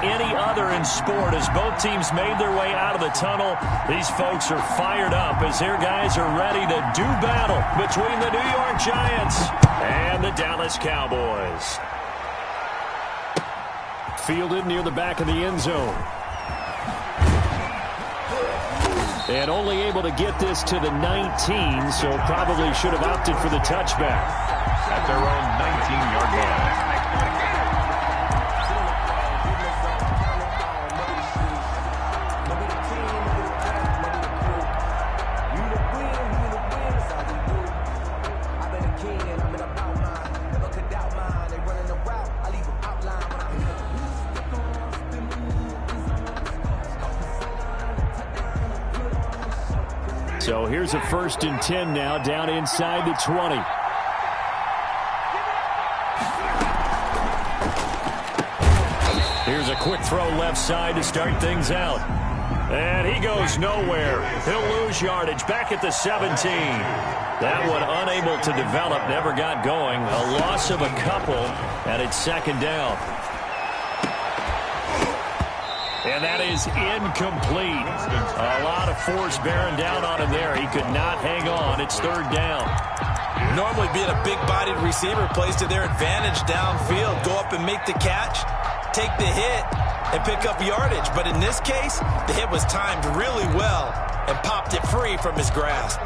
any other in sport. As both teams made their way out of the tunnel, these folks are fired up as their guys are ready to do battle between the New York Giants and the Dallas Cowboys. Fielded near the back of the end zone. And only able to get this to the 19, so probably should have opted for the touchback. At their own 19-yard line. So here's a 1st and 10 now, down inside the 20. Here's a quick throw left side to start things out. And he goes nowhere. He'll lose yardage back at the 17. That one unable to develop, never got going. A loss of a couple, and it's 2nd down. And that is incomplete. A lot of force bearing down on him there. He could not hang on. It's 3rd down. Normally being a big-bodied receiver plays to their advantage downfield. Go up and make the catch, take the hit, and pick up yardage. But in this case, the hit was timed really well and popped it free from his grasp.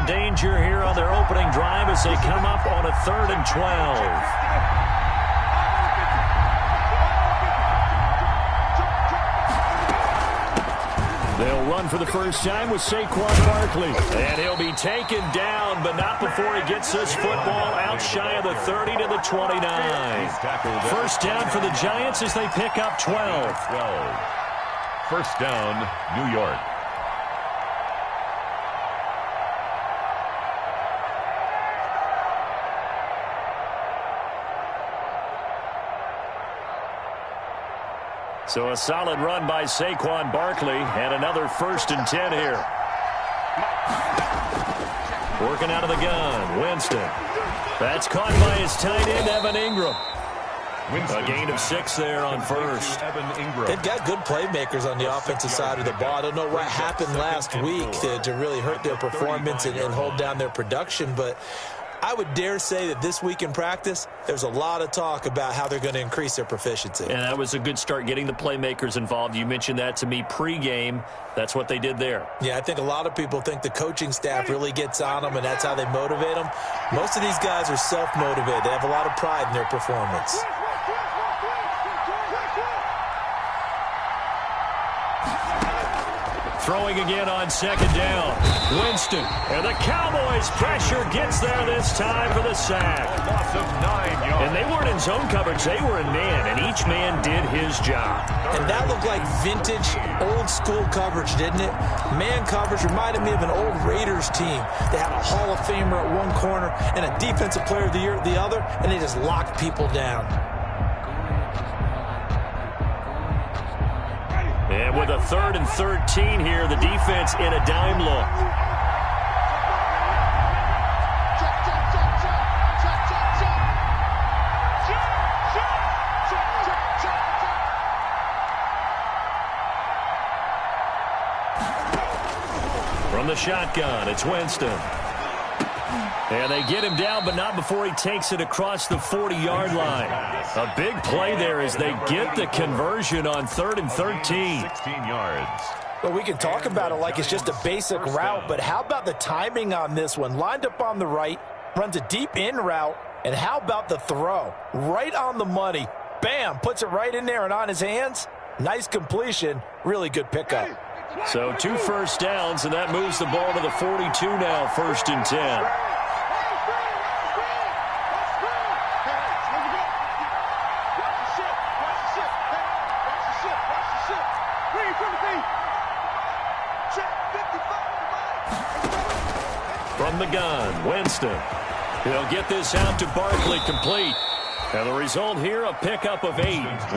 Danger here on their opening drive as they come up on a 3rd and 12. They'll run for the first time with Saquon Barkley. And he'll be taken down, but not before he gets this football out shy of the 30 to the 29. 1st down for the Giants as they pick up 12. 1st down, New York. So a solid run by Saquon Barkley, and another 1st and 10 here. Working out of the gun, Winston. That's caught by his tight end, Evan Ingram. A gain of 6 there on 1st. They've got good playmakers on the offensive side of the ball. I don't know what happened last week to really hurt their performance and hold down their production, but I would dare say that this week in practice, there's a lot of talk about how they're going to increase their proficiency. And that was a good start, getting the playmakers involved. You mentioned that to me pregame. That's what they did there. Yeah, I think a lot of people think the coaching staff really gets on them, and that's how they motivate them. Most of these guys are self-motivated. They have a lot of pride in their performance. Throwing again on 2nd down. Winston. And the Cowboys' pressure gets there this time for the sack. Loss of 9 yards. And they weren't in zone coverage. They were in man, and each man did his job. And that looked like vintage, old-school coverage, didn't it? Man coverage reminded me of an old Raiders team. They had a Hall of Famer at one corner and a Defensive Player of the Year at the other, and they just locked people down. And with a 3rd and 13 here, the defense in a dime look. From the shotgun, it's Winston. And they get him down, but not before he takes it across the 40-yard line. A big play there as they get the conversion on 3rd and 13. 16 yards. Well, we can talk about it like it's just a basic route, but how about the timing on this one? Lined up on the right, runs a deep in route, and how about the throw? Right on the money. Bam, puts it right in there and on his hands. Nice completion, really good pickup. So 2 first downs, and that moves the ball to the 42 now, 1st and 10. From the gun, Winston. He'll get this out to Barkley, complete. And the result here, a pickup of 8.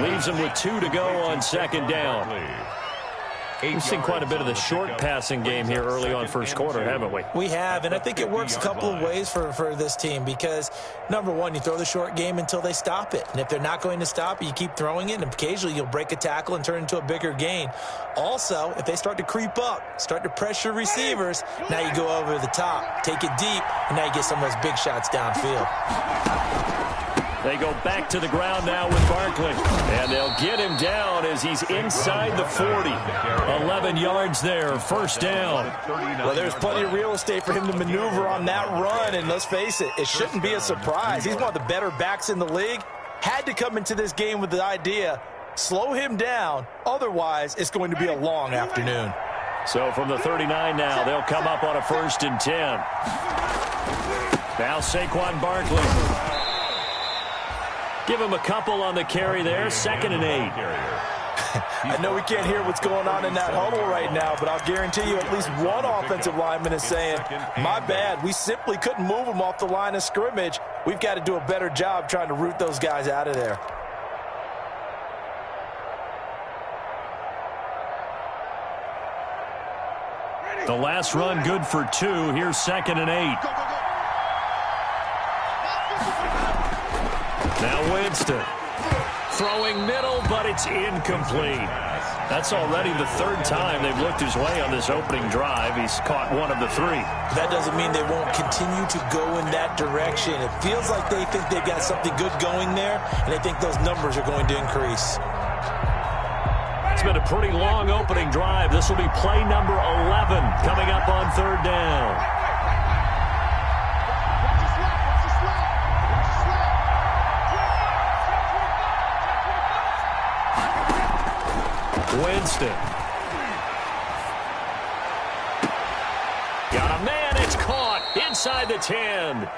Leaves him with 2 to go on second down. We've seen quite a bit of the short passing game here early on first quarter, haven't we? We have, and I think it works a couple of ways for this team because, number one, you throw the short game until they stop it. And if they're not going to stop it, you keep throwing it, and occasionally you'll break a tackle and turn it into a bigger gain. Also, if they start to creep up, start to pressure receivers, now you go over the top, take it deep, and now you get some of those big shots downfield. They go back to the ground now with Barkley. And they'll get him down as he's inside the 40. 11 yards there, first down. Well, there's plenty of real estate for him to maneuver on that run. And let's face it, it shouldn't be a surprise. He's one of the better backs in the league. Had to come into this game with the idea, slow him down. Otherwise, it's going to be a long afternoon. So from the 39 now, they'll come up on a 1st and 10. Now Saquon Barkley. Give him a couple on the carry there, 2nd and 8. I know we can't hear what's going on in that huddle right now, but I'll guarantee you at least one offensive lineman is saying, my bad, we simply couldn't move them off the line of scrimmage. We've got to do a better job trying to root those guys out of there. The last run good for 2. Here's 2nd and 8. Now Winston. Throwing middle, but it's incomplete. That's already the 3rd time they've looked his way on this opening drive. He's caught 1 of the 3. That doesn't mean they won't continue to go in that direction. It feels like they think they've got something good going there, and they think those numbers are going to increase. It's been a pretty long opening drive. This will be play number 11 coming up on 3rd down. Winston. Got a man, it's caught inside the 10.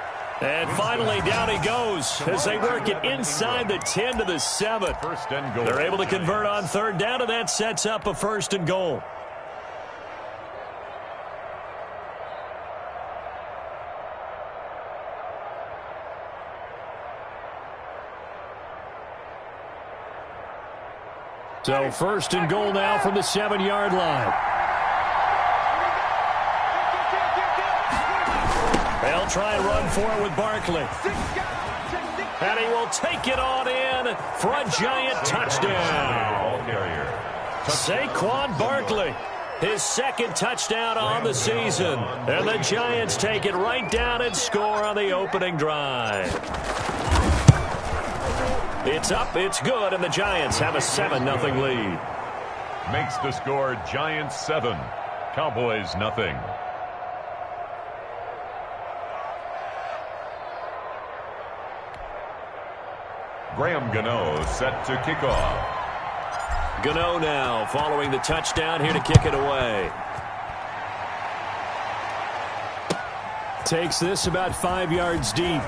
And finally down he goes as they work it inside the 10 to the 7. First and goal. They're able to convert on 3rd down, and that sets up a 1st and goal. So 1st and goal now from the 7-yard line. They'll try and run for it with Barkley. And he will take it on in for a giant touchdown. Saquon Barkley, his 2nd touchdown on the season. And the Giants take it right down and score on the opening drive. It's up, it's good, and the Giants have a 7-0 lead. Makes the score Giants 7, Cowboys nothing. Graham Gano set to kick off. Gano now following the touchdown here to kick it away. Takes this about 5 yards deep.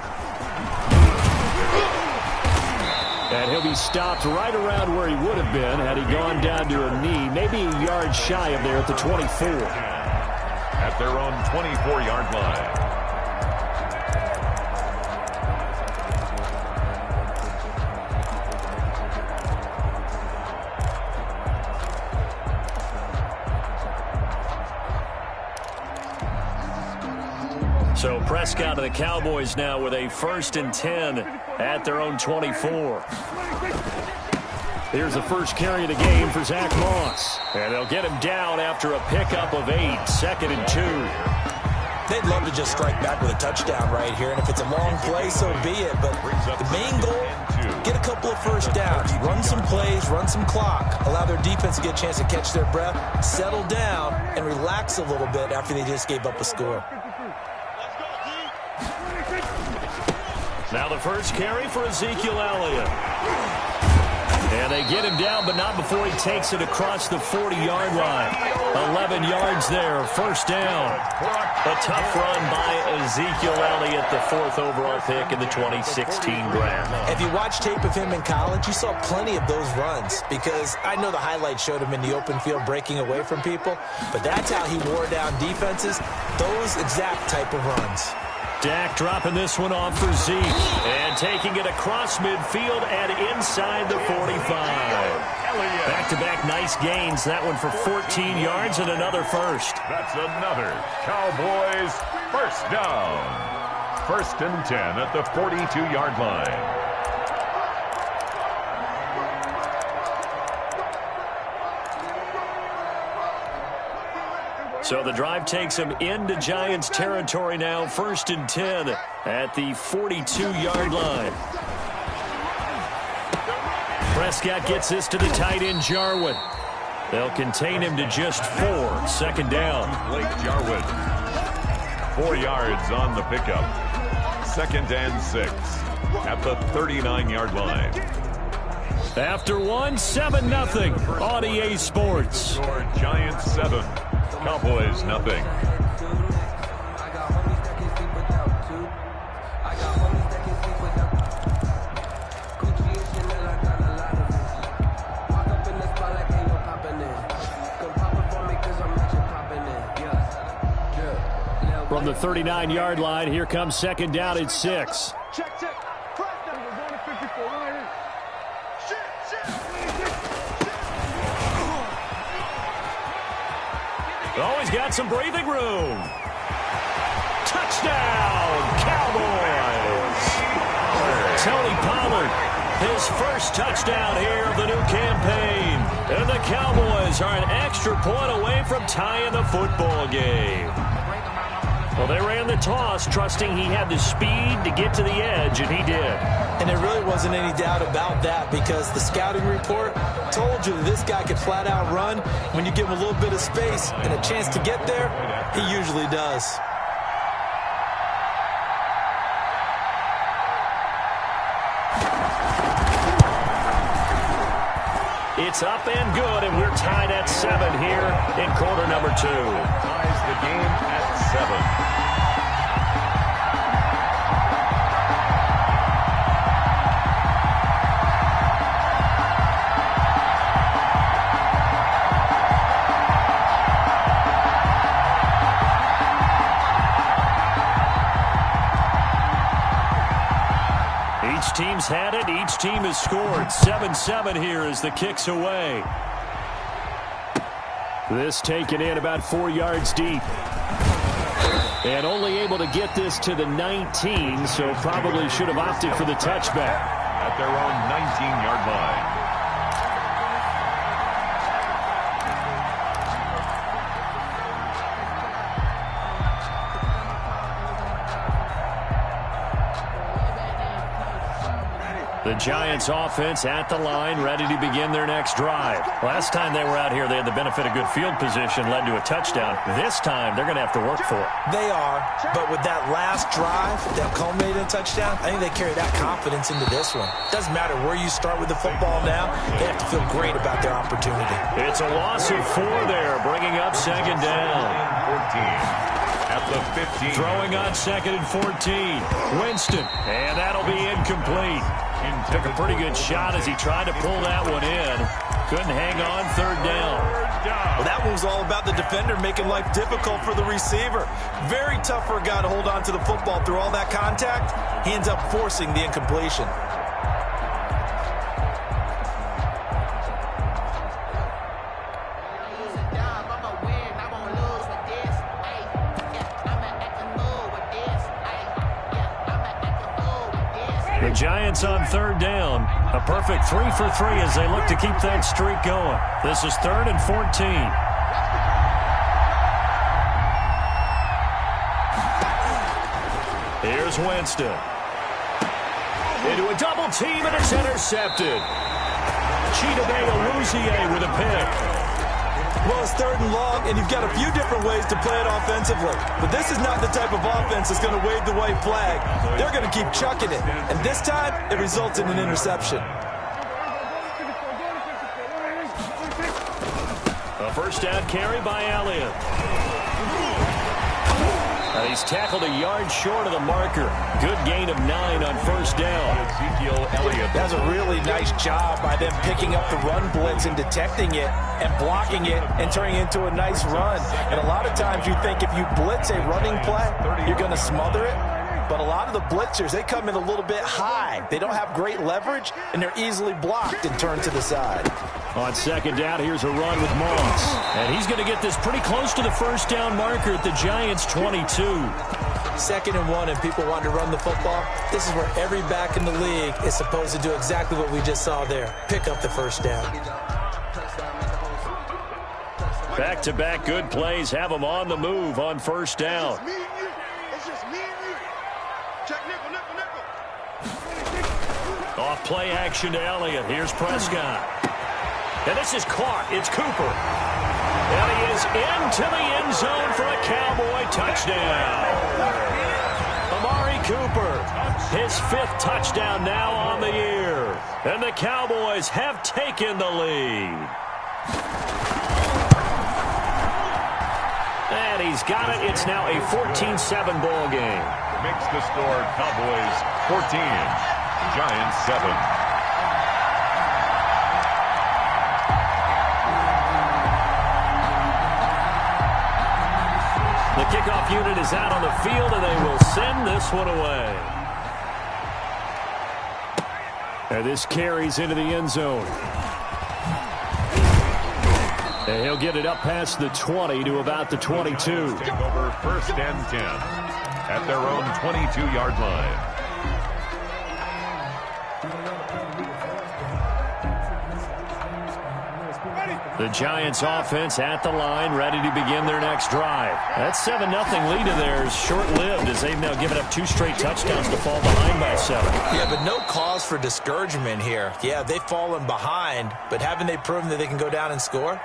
And he'll be stopped right around where he would have been had he gone down to a knee, maybe a yard shy of there at the 24. At their own 24-yard line. So Prescott of the Cowboys now with a 1st and 10 at their own 24. Here's the first carry of the game for Zach Moss. And they'll get him down after a pickup of 8, 2nd and 2. They'd love to just strike back with a touchdown right here, and if it's a long play, so be it. But the main goal, get a couple of first downs, run some plays, run some clock, allow their defense to get a chance to catch their breath, settle down, and relax a little bit after they just gave up a score. Now the first carry for Ezekiel Elliott. And they get him down, but not before he takes it across the 40-yard line. 11 yards there, first down. A tough run by Ezekiel Elliott, the 4th overall pick in the 2016 draft. If you watch tape of him in college, you saw plenty of those runs because I know the highlights showed him in the open field breaking away from people, but that's how he wore down defenses, those exact type of runs. Dak dropping this one off for Zeke. And And taking it across midfield and inside the 45. Back-to-back nice gains. That one for 14 yards and another first. That's another Cowboys first down. 1st and 10 at the 42-yard line. So the drive takes him into Giants territory now. 1st and 10 at the 42-yard line. Prescott gets this to the tight end, Jarwin. They'll contain him to just 4. 2nd down. Blake Jarwin. 4 yards on the pickup. 2nd and 6 at the 39-yard line. After 1, 7-0 on EA Sports. Giants 7. Cowboys nothing. From the 39-yard line, here comes 2nd down at 6. Check. Preston, we're going to 54 right here. Oh, he's got some breathing room. Touchdown, Cowboys. Tony Pollard, his first touchdown here of the new campaign. And the Cowboys are an extra point away from tying the football game. Well, they ran the toss, trusting he had the speed to get to the edge, and he did. And there really wasn't any doubt about that because the scouting report told you that this guy could flat out run. When you give him a little bit of space and a chance to get there, he usually does. It's up and good, and we're tied at 7 here in quarter number 2. Ties the game at 7. Each team's had it. Each team has scored. 7-7 here as the kick's away. This taken in about 4 yards deep. And only able to get this to the 19, so probably should have opted for the touchback. At their own 19-yard line. The Giants offense at the line, ready to begin their next drive. Last time they were out here, they had the benefit of good field position, led to a touchdown. This time, they're going to have to work for it. They are, but with that last drive that culminated in a touchdown, I think they carry that confidence into this one. Doesn't matter where you start with the football now, they have to feel great about their opportunity. It's a loss of 4 there, bringing up 2nd down. 14. At the 15. Throwing on 2nd and 14. Winston, and that'll be incomplete. Took a pretty good shot as he tried to pull that one in. Couldn't hang on. 3rd down. Well, that one was all about the defender making life difficult for the receiver. Very tough for a guy to hold on to the football through all that contact. He ends up forcing the incompletion. The Giants on 3rd down. A perfect 3 for 3 as they look to keep that streak going. This is 3rd and 14. Here's Winston. Into a double team, and it's intercepted. Chidobe Awuzie with a pick. Well, it's 3rd and long, and you've got a few different ways to play it offensively. But this is not the type of offense that's going to wave the white flag. They're going to keep chucking it. And this time, it results in an interception. A first down carry by Elliott. He's tackled a yard short of the marker. Good gain of 9 on 1st down. Ezekiel Elliott. That's a really nice job by them picking up the run blitz and detecting it and blocking it and turning it into a nice run. And a lot of times you think if you blitz a running play, you're going to smother it. but a lot of the blitzers, they come in a little bit high. They don't have great leverage, and they're easily blocked and turned to the side. On second down, here's a run with Moss. And he's going to get this pretty close to the first down marker at the Giants' 22. 2nd and 1, and people want to run the football. This is where every back in the league is supposed to do exactly what we just saw there. Pick up the first down. Back-to-back good plays have them on the move on first down. It's just me and you. Check nickel, nickel, nickel. Off play action to Elliott. Here's Prescott. And this is caught. It's Cooper. And he is into the end zone for a Cowboy touchdown. Amari Cooper, his 5th touchdown now on the year. And the Cowboys have taken the lead. And he's got it. It's now a 14-7 ball game. Makes the score Cowboys 14, Giants 7. The kickoff unit is out on the field, and they will send this one away. And this carries into the end zone. And he'll get it up past the 20 to about the 22. Take over 1st and 10 at their own 22-yard line. The Giants offense at the line, ready to begin their next drive. That 7-0 lead of theirs short-lived as they've now given up 2 straight touchdowns to fall behind by 7. Yeah, but no cause for discouragement here. Yeah, they've fallen behind, but haven't they proven that they can go down and score?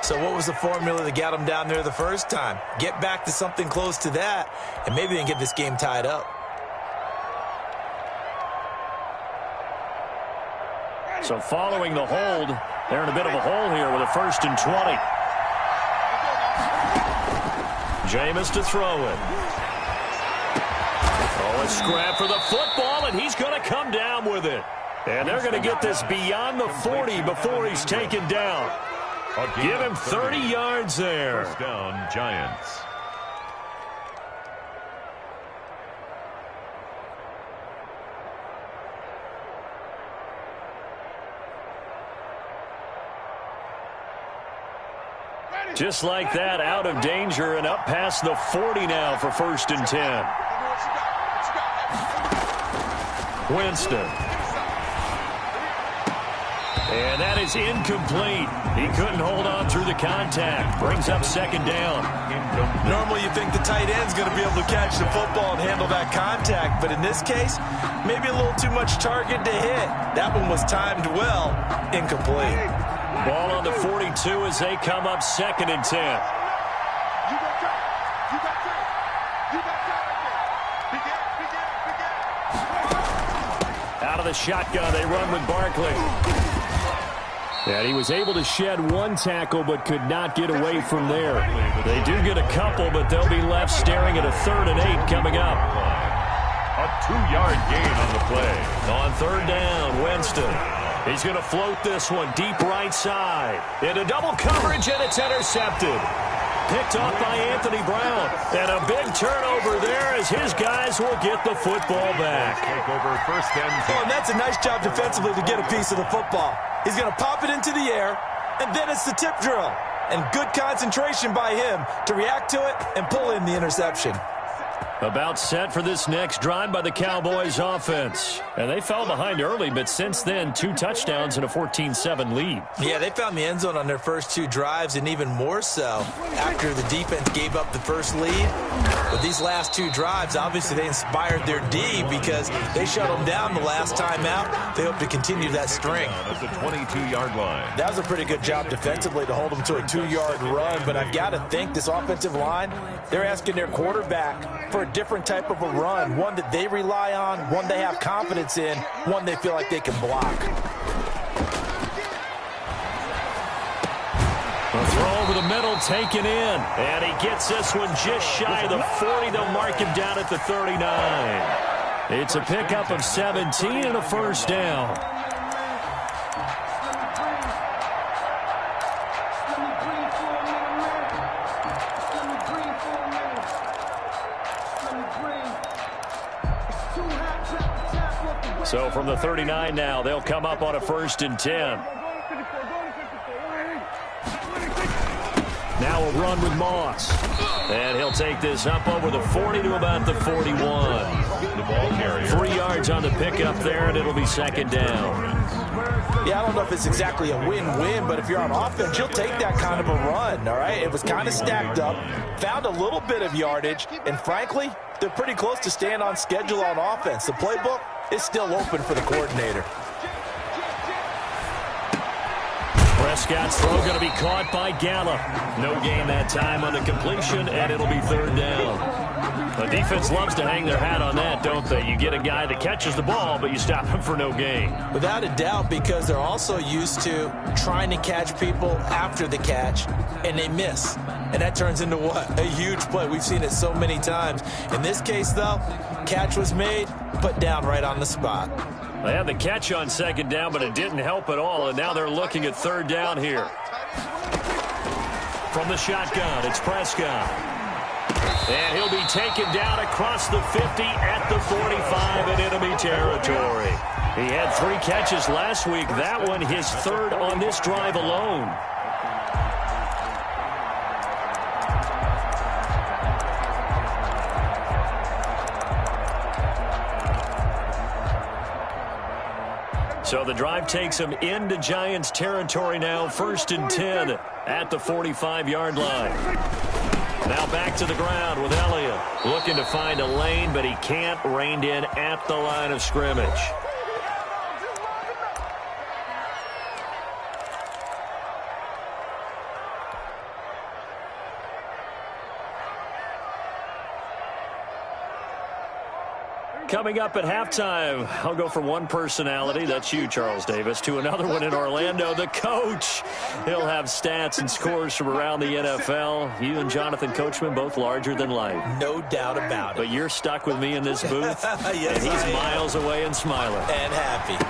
So what was the formula that got them down there the first time? Get back to something close to that, and maybe they can get this game tied up. So following the hold, they're in a bit of a hole here with a 1st and 20. Jameis to throw it. Oh, a scrap for the football, and he's going to come down with it. And they're going to get this beyond the 40 before he's taken down. Give him 30 yards there. First down, Giants. Just like that, out of danger and up past the 40 now for 1st and 10. Winston. And that is incomplete. He couldn't hold on through the contact. Brings up 2nd down. Normally you think the tight end's going to be able to catch the football and handle that contact, but in this case, maybe a little too much target to hit. That one was timed well. Incomplete. Ball on the 42 as they come up 2nd and 10. Out of the shotgun, they run with Barkley. And he was able to shed 1 tackle but could not get away from there. They do get a couple, but they'll be left staring at a 3rd and 8 coming up. A 2-yard gain on the play. On 3rd down, Winston. He's going to float this one deep right side. Into double coverage, and it's intercepted. Picked off by Anthony Brown. And a big turnover there as his guys will get the football back. Take over 1st and 10. Oh, and that's a nice job defensively to get a piece of the football. He's going to pop it into the air, and then it's the tip drill. And good concentration by him to react to it and pull in the interception. About set for this next drive by the Cowboys offense. And they fell behind early, but since then, 2 touchdowns and a 14-7 lead. Yeah, they found the end zone on their first 2 drives, and even more so after the defense gave up the first lead. But these last 2 drives, obviously they inspired their D because they shut them down the last time out. They hope to continue that string. At the 22-yard line. That was a pretty good job defensively to hold them to a 2-yard run, but I've got to think this offensive line, they're asking their quarterback for a different type of a run, one that they rely on, one they have confidence in, one they feel like they can block. A throw over the middle, taken in, and he gets this one just shy of the 40. They'll mark him down at the 39. It's a pickup of 17 and a first down. So from the 39 now, they'll come up on a 1st and 10. Now a run with Moss. And he'll take this up over the 40 to about the 41. The ball carrier. 3 yards on the pickup there, and it'll be 2nd down. Yeah, I don't know if it's exactly a win-win, but if you're on offense, you'll take that kind of a run, all right? It was kind of stacked up, found a little bit of yardage, and frankly, they're pretty close to staying on schedule on offense. The playbook is still open for the coordinator. Prescott's throw going to be caught by Gallup. No gain that time on the completion, and it'll be 3rd down. The defense loves to hang their hat on that, don't they? You get a guy that catches the ball, but you stop him for no gain. Without a doubt, because they're also used to trying to catch people after the catch, and they miss. And that turns into what? A huge play. We've seen it so many times. In this case, though, catch was made, put down right on the spot. They had the catch on 2nd down, but it didn't help at all, and now they're looking at 3rd down here. From the shotgun, it's Prescott. And he'll be taken down across the 50 at the 45 in enemy territory. He had 3 catches last week. That one his 3rd on this drive alone. So the drive takes him into Giants territory now, 1st and 10 at the 45-yard line. Now back to the ground with Elliott. Looking to find a lane, but he can't. Reined in at the line of scrimmage. Coming up at halftime, I'll go from one personality, that's you, Charles Davis, to another one in Orlando, the coach. He'll have stats and scores from around the NFL. You and Jonathan Coachman, both larger than life. No doubt about it. But you're stuck with me in this booth, yes, and he's miles away and smiling. And happy.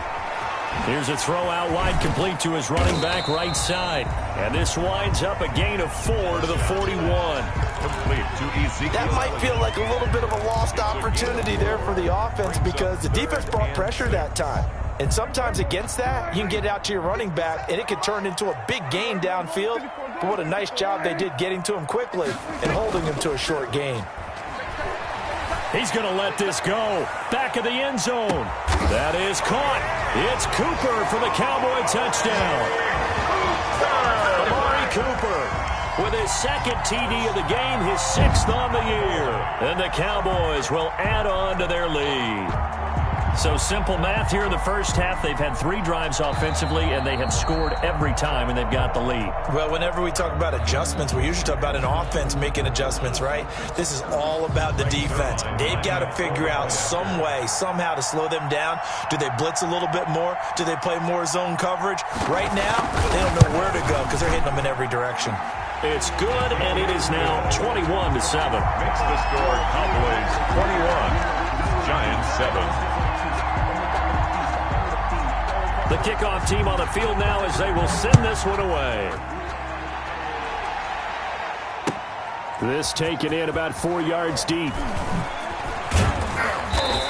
Here's a throw out wide, complete to his running back right side. And this winds up a gain of 4 to the 41. Complete to Ezekiel. That might feel like a little bit of a lost opportunity there for the offense because the defense brought pressure that time. And sometimes against that, you can get out to your running back, and it could turn into a big gain downfield. But what a nice job they did getting to him quickly and holding him to a short gain. He's going to let this go. Back of the end zone. That is caught. It's Cooper for the Cowboy touchdown. Amari Cooper with his 2nd TD of the game, his 6th on the year. And the Cowboys will add on to their lead. So simple math here in the first half. They've had 3 drives offensively, and they have scored every time, and they've got the lead. Well, whenever we talk about adjustments, we usually talk about an offense making adjustments, right? This is all about the defense. They've got to figure out some way, somehow to slow them down. Do they blitz a little bit more? Do they play more zone coverage? Right now, they don't know where to go because they're hitting them in every direction. It's good, and it is now 21-7. Makes the score Cowboys 21, Giants 7. The kickoff team on the field now as they will send this one away. This taken in about 4 yards deep.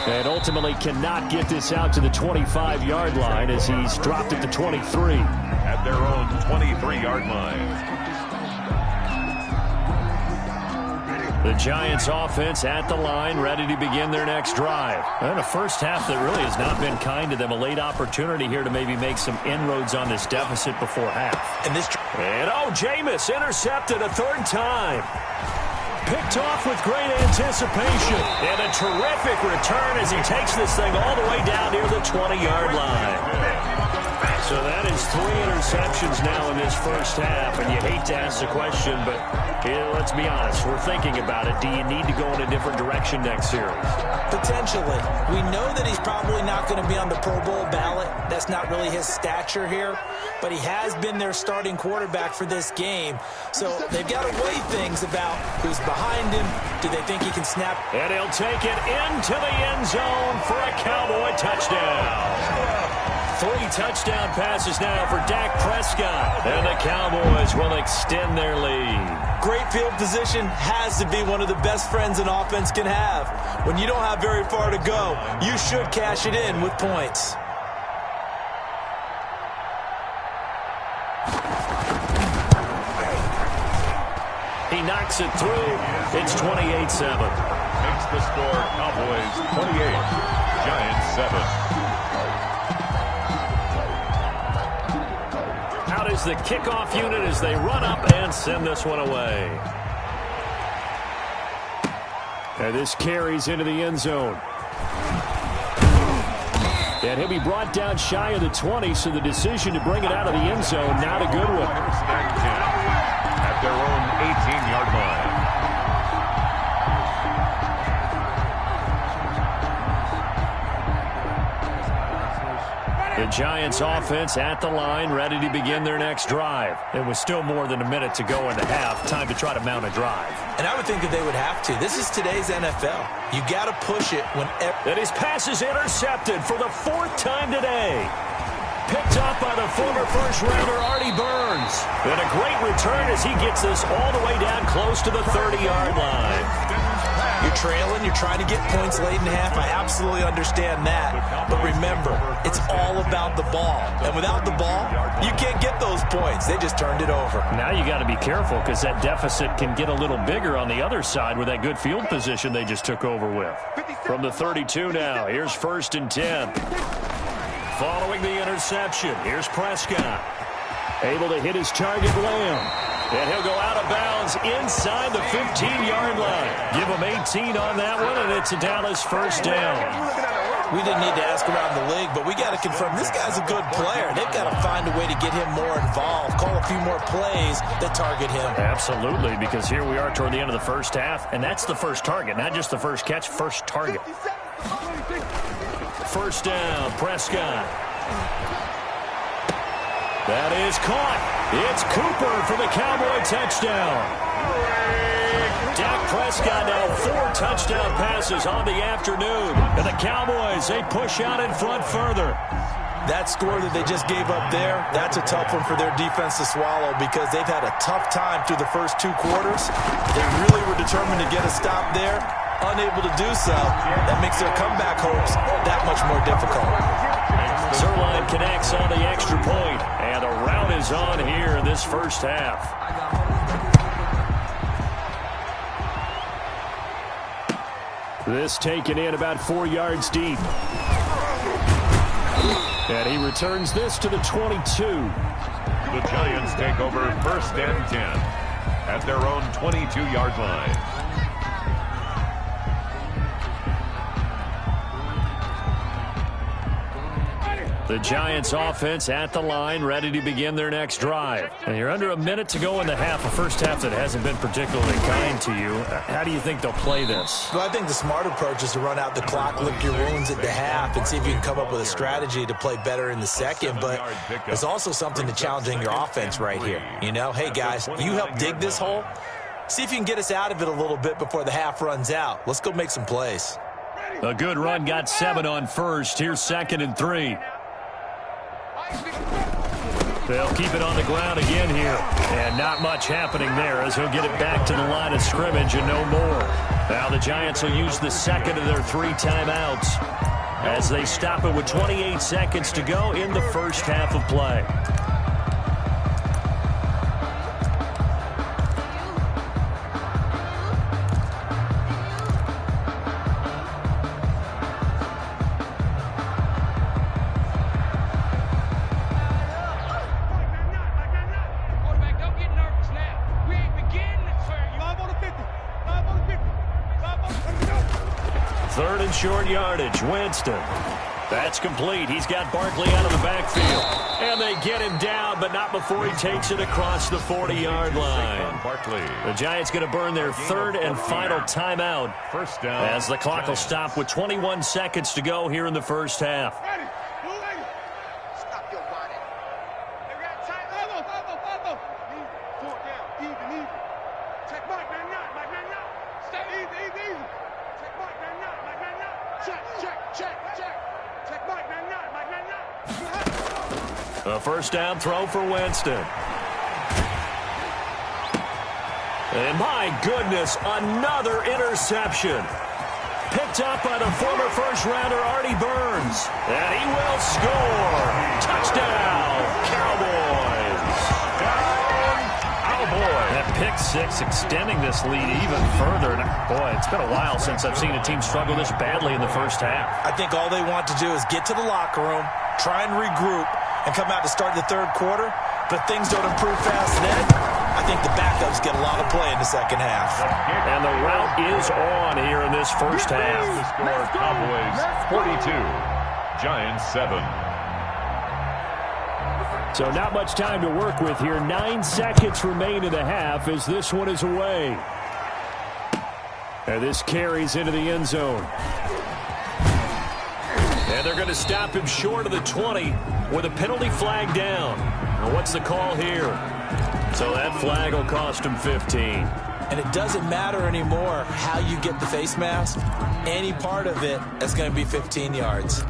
And ultimately cannot get this out to the 25-yard line as he's dropped at the 23. At their own 23-yard line. The Giants offense at the line, ready to begin their next drive. And a first half that really has not been kind to them. A late opportunity here to maybe make some inroads on this deficit before half. And Jameis intercepted a 3rd time. Picked off with great anticipation. And a terrific return as he takes this thing all the way down near the 20-yard line. So that is 3 interceptions now in this first half, and you hate to ask the question, but let's be honest, we're thinking about it. Do you need to go in a different direction next series? Potentially. We know that he's probably not going to be on the Pro Bowl ballot. That's not really his stature here, but he has been their starting quarterback for this game. So they've got to weigh things about who's behind him. Do they think he can snap? And he'll take it into the end zone for a Cowboy touchdown. 3 touchdown passes now for Dak Prescott. And the Cowboys will extend their lead. Great field position has to be one of the best friends an offense can have. When you don't have very far to go, you should cash it in with points. He knocks it through. It's 28-7. Makes the score Cowboys 28, Giants 7. Out is the kickoff unit as they run up and send this one away. And this carries into the end zone. And he'll be brought down shy of the 20, so the decision to bring it out of the end zone, not a good one. First and 10 at their own 18-yard line. The Giants offense at the line, ready to begin their next drive. It was still more than a minute to go in the half. Time to try to mount a drive. And I would think that they would have to. This is today's NFL. You got to push it whenever. And his pass is intercepted for the 4th time today. Picked up by the former first-rounder Artie Burns. And a great return as he gets this all the way down close to the 30-yard line. You're trailing, you're trying to get points late in half. I absolutely understand that. But remember, it's all about the ball. And without the ball, you can't get those points. They just turned it over. Now you got to be careful because that deficit can get a little bigger on the other side with that good field position they just took over with. From the 32 now, here's 1st and 10. Following the interception, here's Prescott. Able to hit his target, Lamb. And he'll go out of bounds inside the 15-yard line. Give him 18 on that one, and it's a Dallas first down. We didn't need to ask around the league, but we got to confirm this guy's a good player. They've got to find a way to get him more involved, call a few more plays that target him. Absolutely, because here we are toward the end of the first half, and that's the first target, not just the first catch, first target. First down, Prescott. That is caught. It's Cooper for the Cowboy touchdown. Dak Prescott now 4 touchdown passes on the afternoon. And the Cowboys, they push out in front further. That score that they just gave up there, that's a tough one for their defense to swallow because they've had a tough time through the first 2 quarters. They really were determined to get a stop there. Unable to do so, that makes their comeback hopes that much more difficult. Zerline connects on the extra point, and the rout is on here in this first half. This taken in about 4 yards deep. And he returns this to the 22. The Giants take over 1st and 10 at their own 22-yard line. The Giants offense at the line, ready to begin their next drive. And you're under a minute to go in the half, a first half that hasn't been particularly kind to you. How do you think they'll play this? Well, I think the smart approach is to run out the clock, lick your wounds at the half, and see if you can come up with a strategy to play better in the second. But there's also something to challenging your offense right here. You know, hey, guys, you help dig this hole. See if you can get us out of it a little bit before the half runs out. Let's go make some plays. A good run, got 7 on first. Here's 2nd and 3. They'll keep it on the ground again here. And not much happening there as he'll get it back to the line of scrimmage and no more. Now the Giants will use the 2nd of their 3 timeouts as they stop it with 28 seconds to go in the first half of play. Short yardage, Winston. That's complete. He's got Barkley out of the backfield. And they get him down, but not before he takes it across the 40-yard line. Barkley. The Giants going to burn their 3rd and final timeout. First down. As the clock will stop with 21 seconds to go here in the first half. Stop your whining. They got tight. Fourth down. Even. Check Mike, man, not. Stay easy. Check Mike, man, not. Check. Check Mike, man, not. A first down throw for Winston. And my goodness, another interception. Picked up by the former first-rounder Artie Burns. And he will score. Touchdown, Cowboys. That pick six extending this lead even further. And boy, it's been a while since I've seen a team struggle this badly in the first half. I think all they want to do is get to the locker room, try and regroup, and come out to start the third quarter. But if things don't improve fast then, I think the backups get a lot of play in the second half. And the route is on here in this first half. The score, Cowboys 42, Giants 7. So not much time to work with here. 9 seconds remain in the half as this one is away. And this carries into the end zone. And they're going to stop him short of the 20 with a penalty flag down. Now what's the call here? So that flag will cost him 15. And it doesn't matter anymore how you get the face mask. Any part of it is going to be 15 yards.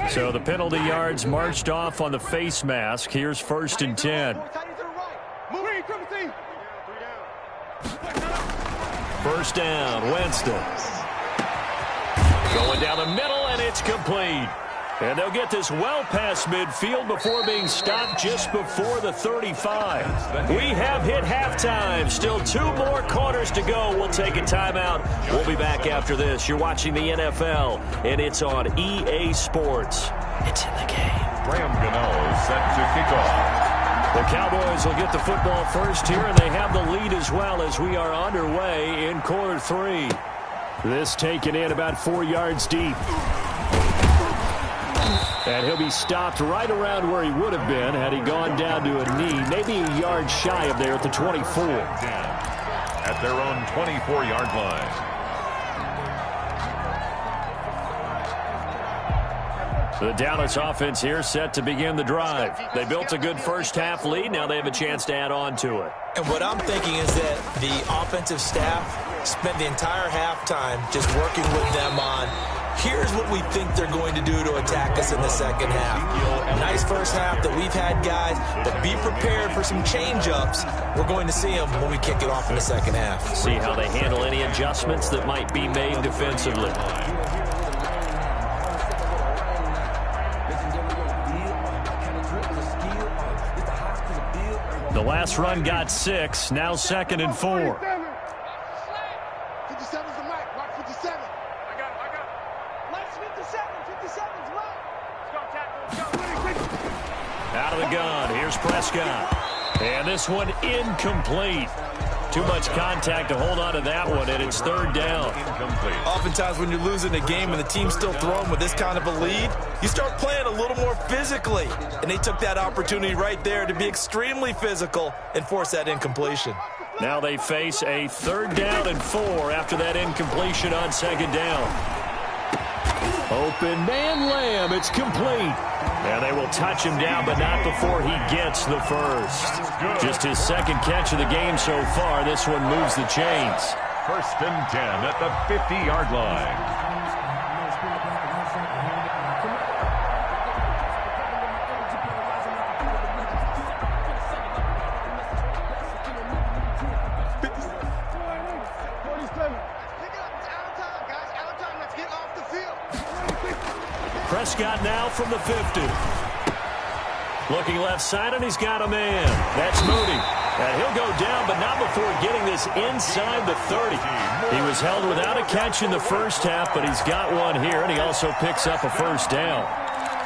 So the penalty yards marched off on the face mask. Here's 1st and 10. First down, Winston. Going down the middle, and it's complete. And they'll get this well past midfield before being stopped just before the 35. We have hit halftime. Still 2 more quarters to go. We'll take a timeout. We'll be back after this. You're watching the NFL, and it's on EA Sports. It's in the game. Graham Gano set to kick off. The Cowboys will get the football first here, and they have the lead as well as we are underway in quarter 3. This taken in about 4 yards deep. And he'll be stopped right around where he would have been had he gone down to a knee, maybe a yard shy of there at the 24. At their own 24-yard line. The Dallas offense here set to begin the drive. They built a good first-half lead. Now they have a chance to add on to it. And what I'm thinking is that the offensive staff spent the entire halftime just working with them on, here's what we think they're going to do to attack us in the second half. Nice first half that we've had, guys, but be prepared for some change-ups. We're going to see them when we kick it off in the second half. See how they handle any adjustments that might be made defensively. The last run got 6, now 2nd and 4. 57's the mic. Watch 57. I got it. Let's 57's right. Let's go, tackle. Out of the gun. Here's Prescott. And this one incomplete. Too much contact to hold on to that one, and it's 3rd down. Incomplete. Oftentimes when you're losing a game and the team's still throwing with this kind of a lead, you start playing a little more physically. And they took that opportunity right there to be extremely physical and force that incompletion. Now they face a 3rd down and 4 after that incompletion on 2nd down. Open man Lamb. It's complete. And they will touch him down, but not before he gets the first. Just his 2nd catch of the game so far. This one moves the chains. 1st and 10 at the 50-yard line. Prescott now from the 50. Looking left side, and he's got a man. That's Moody. And he'll go down, but not before getting this inside the 30. He was held without a catch in the first half, but he's got one here, and he also picks up a first down.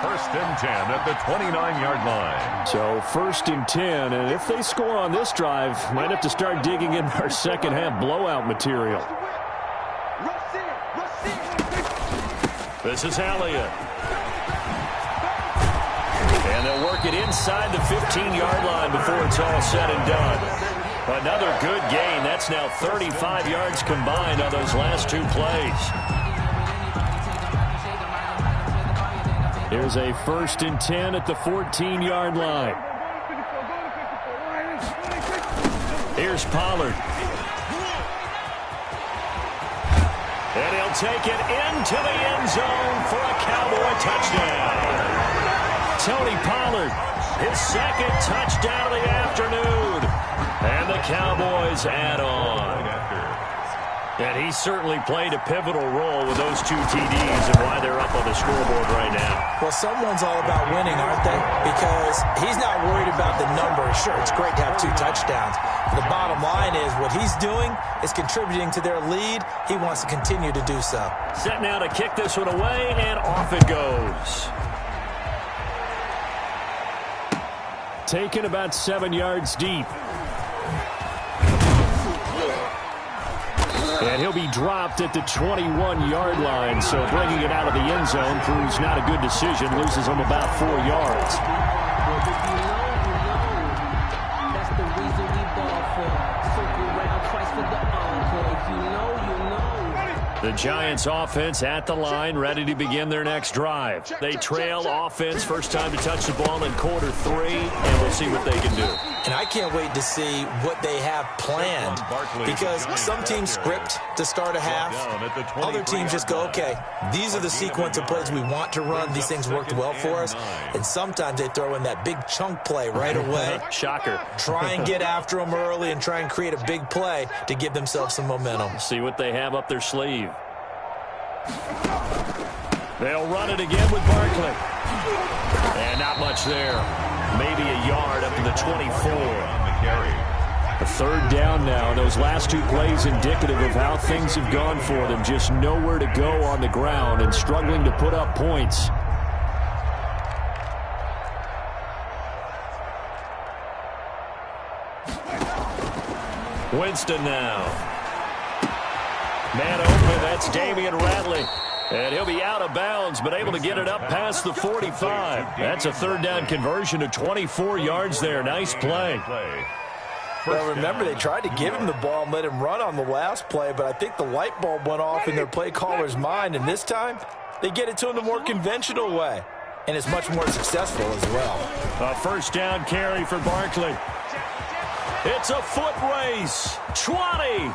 1st and 10 at the 29-yard line. So 1st and 10, and if they score on this drive, might have to start digging in our second half blowout material. This is Elliott. And they'll work it inside the 15-yard line before it's all said and done. Another good gain. That's now 35 yards combined on those last 2 plays. Here's a 1st and 10 at the 14-yard line. Here's Pollard. And he'll take it into the end zone for a Cowboy touchdown. Tony Pollard, his second touchdown of the afternoon. And the Cowboys add on. And he certainly played a pivotal role with those 2 TDs and why they're up on the scoreboard right now. Well, someone's all about winning, aren't they? Because he's not worried about the numbers. Sure, it's great to have 2 touchdowns. But the bottom line is what he's doing is contributing to their lead. He wants to continue to do so. Set now to kick this one away, and off it goes. Taken about 7 yards deep. And he'll be dropped at the 21-yard line, so bringing it out of the end zone proves not a good decision, loses him about 4 yards. That's the reason we ball for. Circle around twice for the encore. If you know, you know. The Giants offense at the line, ready to begin their next drive. They trail offense, first time to touch the ball in quarter 3, and we'll see what they can do. And I can't wait to see what they have planned, because some teams script to start a half. Other teams just go, okay, these are the sequence of plays we want to run. These things worked well for us. And sometimes they throw in that big chunk play right away. Shocker. Try and get after them early and try and create a big play to give themselves some momentum. See what they have up their sleeve. They'll run it again with Barkley. And not much there. Maybe a yard up to the 24. A third down now. Those last 2 plays indicative of how things have gone for them. Just nowhere to go on the ground and struggling to put up points. Winston now. Man open, that's Damian Ratley. And he'll be out of bounds, but able to get it up past the 45. That's a third down conversion to 24 yards there. Nice play. Well, remember, they tried to give him the ball and let him run on the last play, but I think the light bulb went off in their play caller's mind, and this time they get it to him the more conventional way, and it's much more successful as well. A first down carry for Barkley. It's a foot race. 20.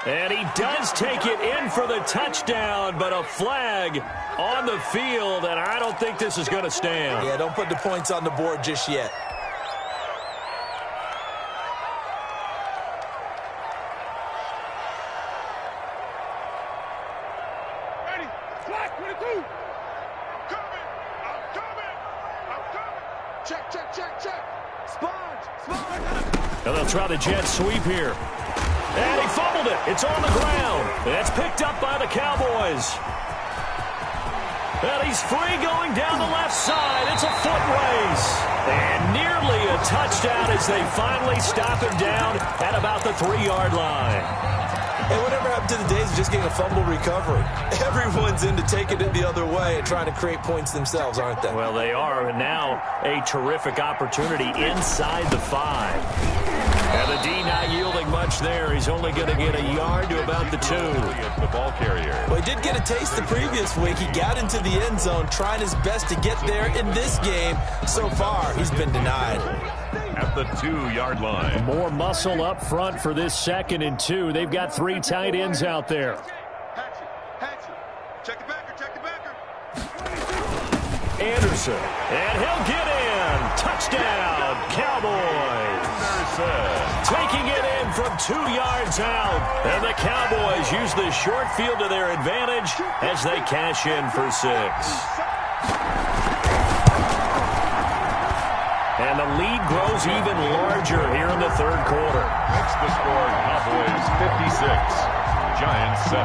And he does take it in for the touchdown, but a flag on the field, and I don't think this is going to stand. Yeah, don't put the points on the board just yet. Ready? Flag 22. I'm coming. Check. Sponge. And they'll try the jet sweep here. And he fumbled it. It's on the ground. It's picked up by the Cowboys. And he's free going down the left side. It's a foot race. And nearly a touchdown as they finally stop him down at about the 3-yard line. And whatever happened to the days of just getting a fumble recovery? Everyone's into taking it the other way and trying to create points themselves, aren't they? Well, they are. And now a terrific opportunity inside the 5. And the D not yielding much there. He's only going to get a yard to about the 2. The ball carrier. Well, he did get a taste the previous week. He got into the end zone, trying his best to get there in this game. So far, he's been denied. At the 2-yard line. More muscle up front for this 2nd and 2. They've got 3 tight ends out there. Hatchet. Check the backer. Anderson. And he'll get in. Touchdown, Cowboys. Taking it in from 2 yards out. And the Cowboys use the short field to their advantage as they cash in for 6. And the lead grows even larger here in the 3rd quarter. It's the score, Cowboys 56, Giants 7.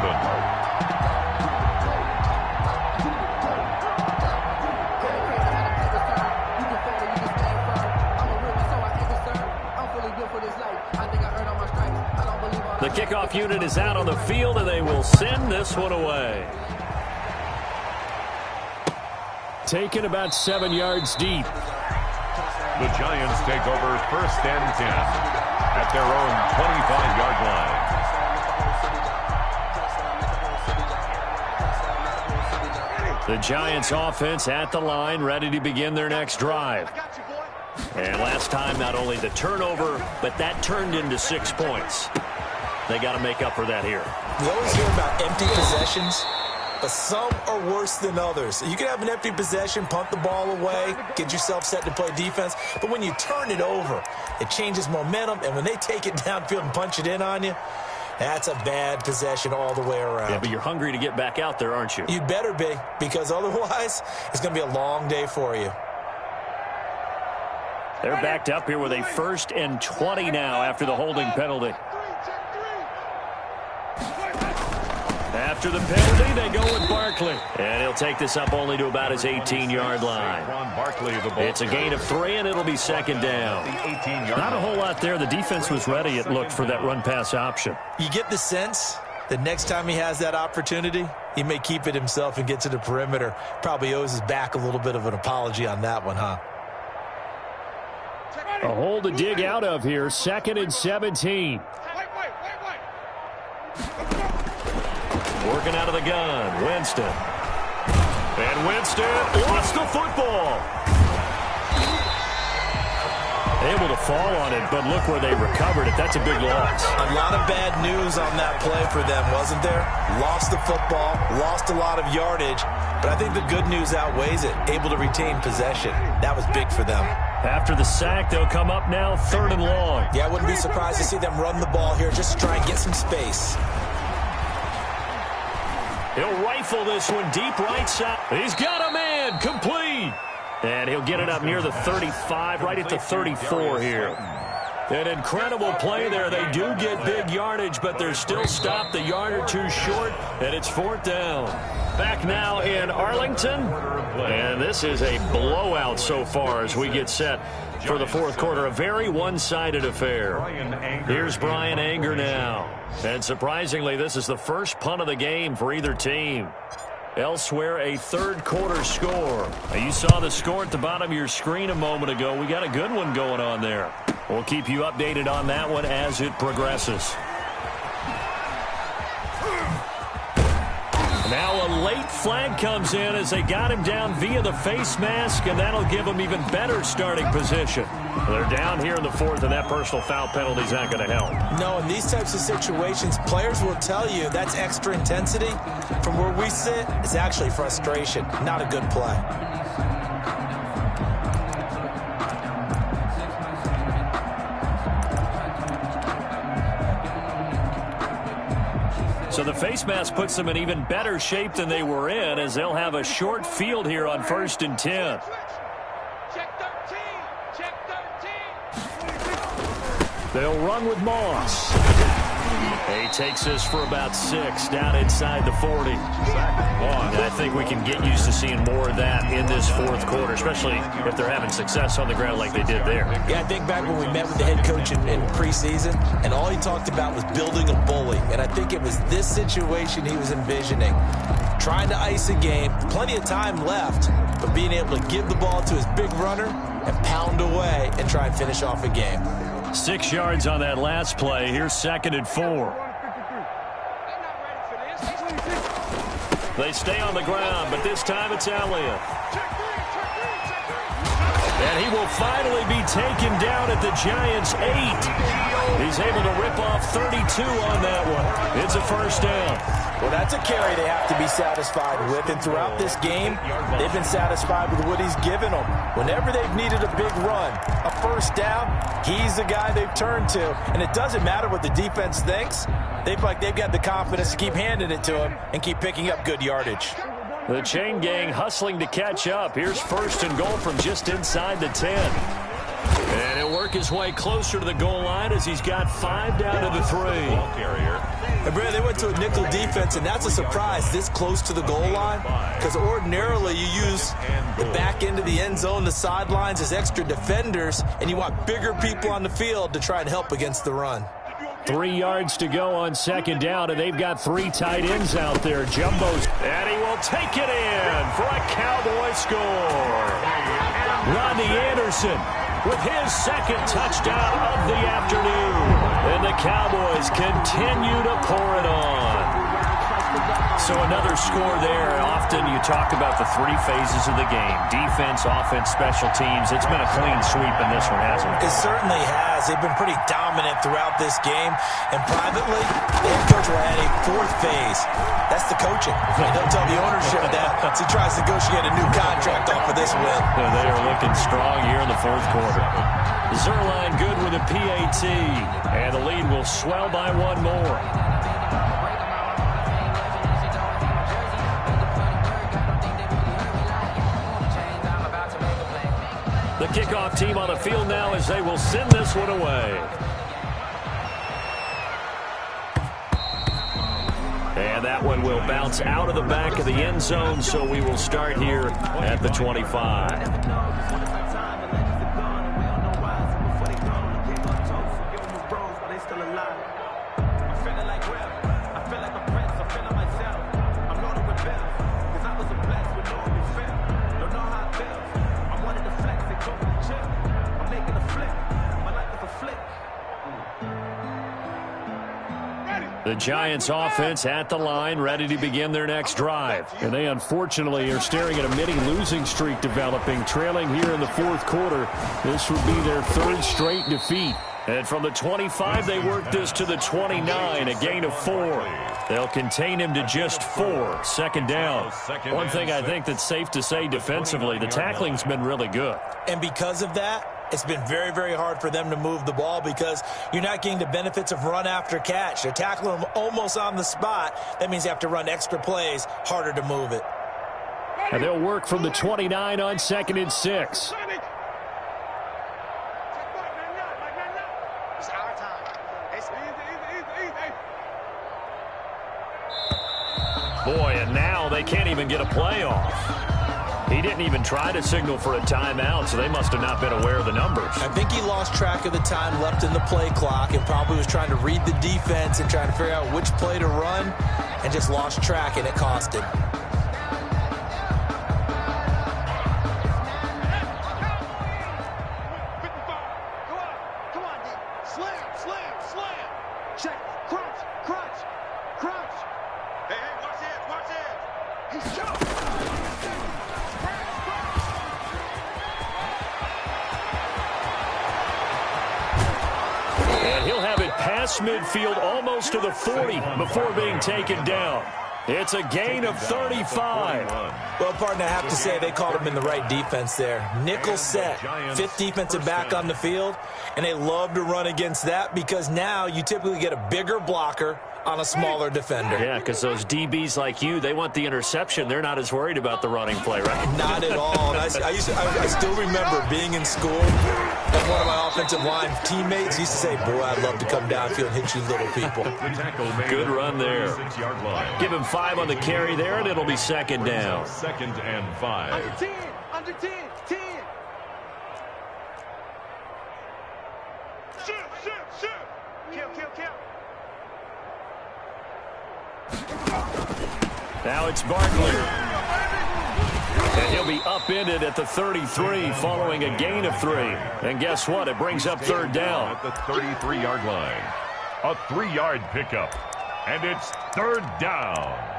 The kickoff unit is out on the field, and they will send this one away. Taken about 7 yards deep. The Giants take over 1st and 10 at their own 25-yard line. The Giants offense at the line, ready to begin their next drive. I got you, boy. And last time, not only the turnover, but that turned into 6 points. They got to make up for that here. We always hear about empty possessions, but some are worse than others. You can have an empty possession, punt the ball away, get yourself set to play defense, but when you turn it over, it changes momentum, and when they take it downfield and punch it in on you, that's a bad possession all the way around. Yeah, but you're hungry to get back out there, aren't you? You'd better be, because otherwise, it's going to be a long day for you. They're backed up here with a 1st and 20 now after the holding penalty. After the penalty, they go with Barkley. And he'll take this up only to about his 18-yard line. It's a gain of 3, and it'll be 2nd down. Not a whole lot there. The defense was ready, it looked, for that run-pass option. You get the sense that next time he has that opportunity, he may keep it himself and get to the perimeter. Probably owes his back a little bit of an apology on that one, huh? A hole to dig out of here. 2nd and 17. Working out of the gun, Winston. And Winston lost the football. Able to fall on it, but look where they recovered it. That's a big loss. A lot of bad news on that play for them, wasn't there? Lost the football, lost a lot of yardage, but I think the good news outweighs it. Able to retain possession. That was big for them. After the sack, they'll come up now 3rd and long. Yeah, I wouldn't be surprised to see them run the ball here just to try and get some space. He'll rifle this one deep right side. He's got a man, complete. And he'll get it up near the 35, right at the 34 here. An incredible play there. They do get big yardage, but they're still stopped a yard or 2 short, and it's 4th down. Back now in Arlington, and this is a blowout so far as we get set for the 4th quarter. A very one-sided affair. Here's Brian Anger now. And surprisingly, this is the first punt of the game for either team. Elsewhere, a 3rd quarter score. Now, you saw the score at the bottom of your screen a moment ago. We got a good one going on there. We'll keep you updated on that one as it progresses. Now a late flag comes in as they got him down via the face mask, and that'll give them even better starting position. They're down here in the 4th, and that personal foul penalty is not going to help. No, in these types of situations, players will tell you that's extra intensity. From where we sit, it's actually frustration, not a good play. So the face mask puts them in even better shape than they were in, as they'll have a short field here on 1st and 10. Check 13. Check 13. They'll run with Moss. He takes this for about 6 down inside the 40. I think we can get used to seeing more of that in this 4th quarter, especially if they're having success on the ground like they did there. Yeah, I think back when we met with the head coach in preseason, and all he talked about was building a bully. And I think it was this situation he was envisioning. Trying to ice a game, plenty of time left, but being able to give the ball to his big runner and pound away and try and finish off a game. 6 yards on that last play. Here's 2nd and 4. They stay on the ground, but this time it's Elliott. And he will finally be taken down at the Giants' 8. He's able to rip off 32 on that one. It's a 1st down. Well, that's a carry they have to be satisfied with, and throughout this game, they've been satisfied with what he's given them. Whenever they've needed a big run, a 1st down, he's the guy they've turned to, and it doesn't matter what the defense thinks. They've got the confidence to keep handing it to him and keep picking up good yardage. The chain gang hustling to catch up. Here's 1st and goal from just inside the 10. And he'll work his way closer to the goal line as he's got 5 down to the 3. And Brad, they went to a nickel defense, and that's a surprise this close to the goal line, because ordinarily you use the back end of the end zone, the sidelines as extra defenders, and you want bigger people on the field to try and help against the run. 3 yards to go on 2nd down, and they've got 3 tight ends out there. Jumbo's, and he will take it in for a Cowboy score. Rodney Anderson with his 2nd touchdown of the afternoon. And the Cowboys continue to pour it on. the So another score there. Often you talk about the three phases of the game: defense, offense, special teams. It's been a clean sweep in this one, hasn't it? It certainly has. They've been pretty dominant throughout this game. And privately, the head coach will add a fourth phase. That's the coaching. And he'll tell the ownership that as he tries to negotiate a new contract off of this win. They are looking strong here in the fourth quarter. Zerline good with a PAT. And the lead will swell by one more. The kickoff team on the field now as they will send this one away. And that one will bounce out of the back of the end zone, so we will start here at the 25. The Giants offense at the line, ready to begin their next drive. And they unfortunately are staring at a mini losing streak developing, trailing here in the fourth quarter. This would be their third straight defeat. And from the 25, they work this to the 29, a gain of 4. They'll contain him to just 4. Second down. One thing I think that's safe to say defensively, the tackling's been really good. And because of that, it's been very, very hard for them to move the ball because you're not getting the benefits of run after catch. They're tackling them almost on the spot. That means you have to run extra plays, harder to move it. And they'll work from the 29 on 2nd and 6. Boy, and now they can't even get a play off. He didn't even try to signal for a timeout, so they must have not been aware of the numbers. I think he lost track of the time left in the play clock and probably was trying to read the defense and trying to figure out which play to run and just lost track, and it cost him. Midfield almost to the 40 before being taken down. It's a gain of 35. Well, partner, I have to say they called him in the right defense there. Nickel set, 5th defensive back on the field, and they love to run against that because now you typically get a bigger blocker on a smaller defender. Yeah, because those DBs like you, they want the interception. They're not as worried about the running play, right? Not at all. And I still remember being in school, and one of my offensive line teammates used to say, boy, I'd love to come downfield and hit you little people. Good run there. Give him 5 on the carry there, and it'll be second down. 2nd and 5. Under 10, under 10, 10. Shoot, shoot, shoot. Kill, kill, kill. Now it's Barkley. And he'll be upended at the 33 following a gain of 3. And guess what? It brings up 3rd down. At the 33-yard line. A 3-yard pickup. And it's 3rd down.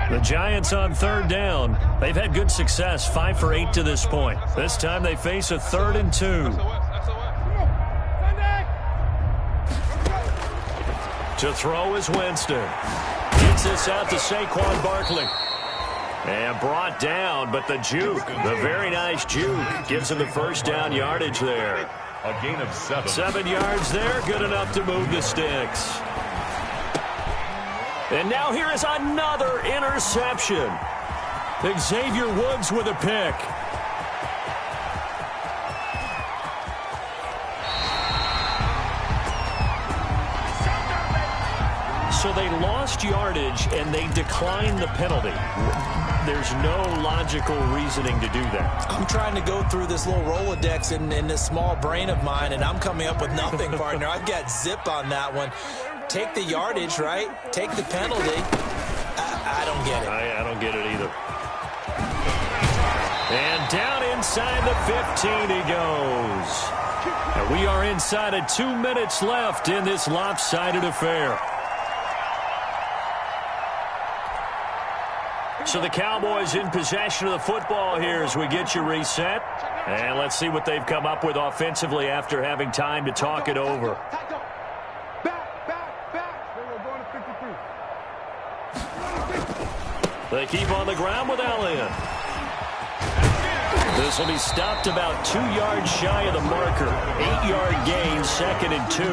The Giants on 3rd down. They've had good success, 5 for 8 to this point. This time they face a 3rd and 2. To throw is Winston. Gets this out to Saquon Barkley. And brought down, but the juke, the very nice juke, gives him the first down yardage there. A gain of 7. 7 yards there, good enough to move the sticks. And now here is another interception. Xavier Woods with a pick. So they lost yardage and they declined the penalty. There's no logical reasoning to do that. I'm trying to go through this little Rolodex in this small brain of mine, and I'm coming up with nothing, partner. I've got zip on that one. Take the yardage, right? Take the penalty. I don't get it. I don't get it either. And down inside the 15 he goes. And we are inside of 2 minutes left in this lopsided affair. So the Cowboys in possession of the football here as we get you reset. And let's see what they've come up with offensively after having time to talk it over. They keep on the ground with Elliott. This will be stopped about 2 yards shy of the marker. 8-yard gain, 2nd and 2.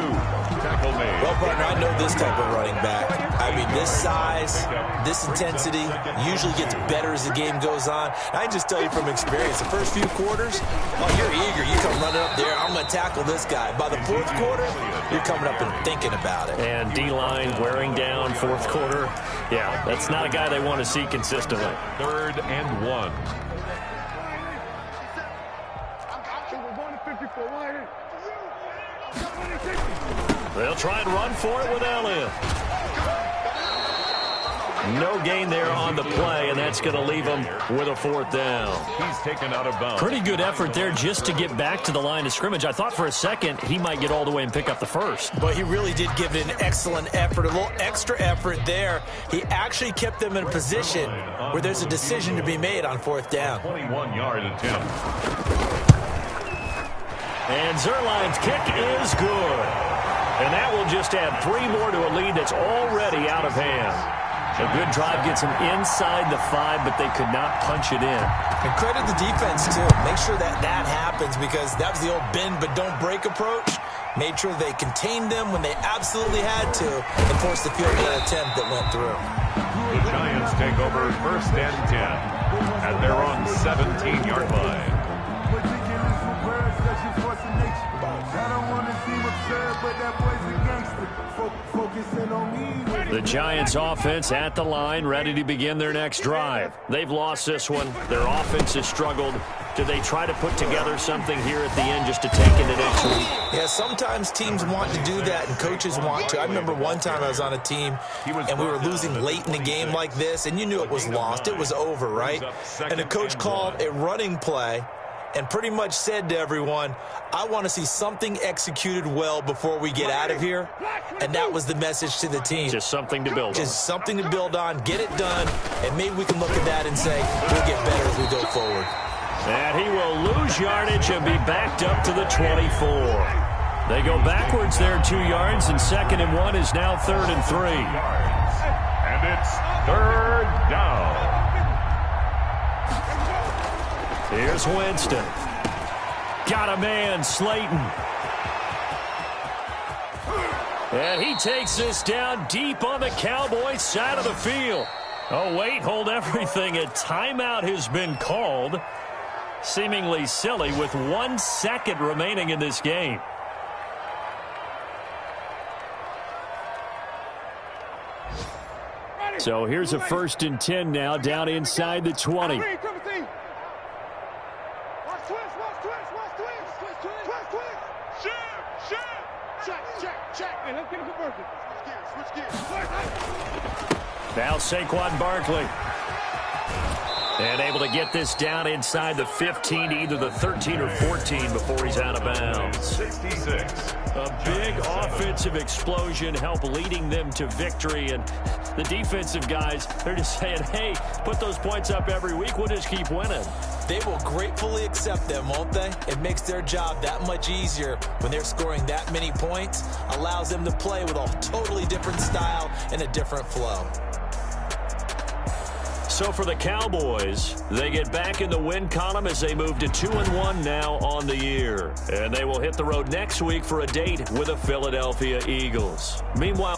Tackle made. Well, partner, I know this type of running back. I mean, this size, this intensity usually gets better as the game goes on. And I can just tell you from experience, the first few quarters, oh, you're eager. You come running up there, I'm going to tackle this guy. By the fourth quarter, you're coming up and thinking about it. And D-line wearing down fourth quarter. Yeah, that's not a guy they want to see consistently. 3rd and 1. They'll try and run for it with Elliott. No gain there on the play, and that's going to leave them with a 4th down. He's taken out of bounds. Pretty good effort there just to get back to the line of scrimmage. I thought for a second he might get all the way and pick up the first. But he really did give it an excellent effort, a little extra effort there. He actually kept them in a position where there's a decision to be made on 4th down. 21-yard attempt. And Zerline's kick is good. And that will just add 3 more to a lead that's already out of hand. A good drive gets them inside the 5, but they could not punch it in. And credit the defense, too. Make sure that happens because that was the old bend but don't break approach. Made sure they contained them when they absolutely had to and forced the field goal attempt that went through. The Giants take over 1st and 10 at their own 17-yard line. The Giants offense at the line, ready to begin their next drive. They've lost this one. Their offense has struggled. Do they try to put together something here at the end just to take into next week? Yeah, sometimes teams want to do that and coaches want to. I remember one time I was on a team and we were losing late in the game like this, and you knew it was lost. It was over, right? And the coach called a running play and pretty much said to everyone, I want to see something executed well before we get out of here. And that was the message to the team. Just something to build on. Just something to build on, get it done, and maybe we can look at that and say, we'll get better as we go forward. And he will lose yardage and be backed up to the 24. They go backwards there 2 yards, and 2nd and 1 is now 3rd and 3. And it's 3rd down. Here's Winston. Got a man, Slayton. And he takes this down deep on the Cowboys side of the field. Oh, wait, hold everything. A timeout has been called. Seemingly silly with 1 second remaining in this game. So here's a 1st and 10 now down inside the 20. Now Saquon Barkley. And able to get this down inside the 15 to either the 13 or 14 before he's out of bounds. 66. A big offensive explosion help leading them to victory. And the defensive guys, they're just saying, hey, put those points up every week. We'll just keep winning. They will gratefully accept them, won't they? It makes their job that much easier when they're scoring that many points. Allows them to play with a totally different style and a different flow. So for the Cowboys, they get back in the win column as they move to 2-1 now on the year. And they will hit the road next week for a date with the Philadelphia Eagles. Meanwhile,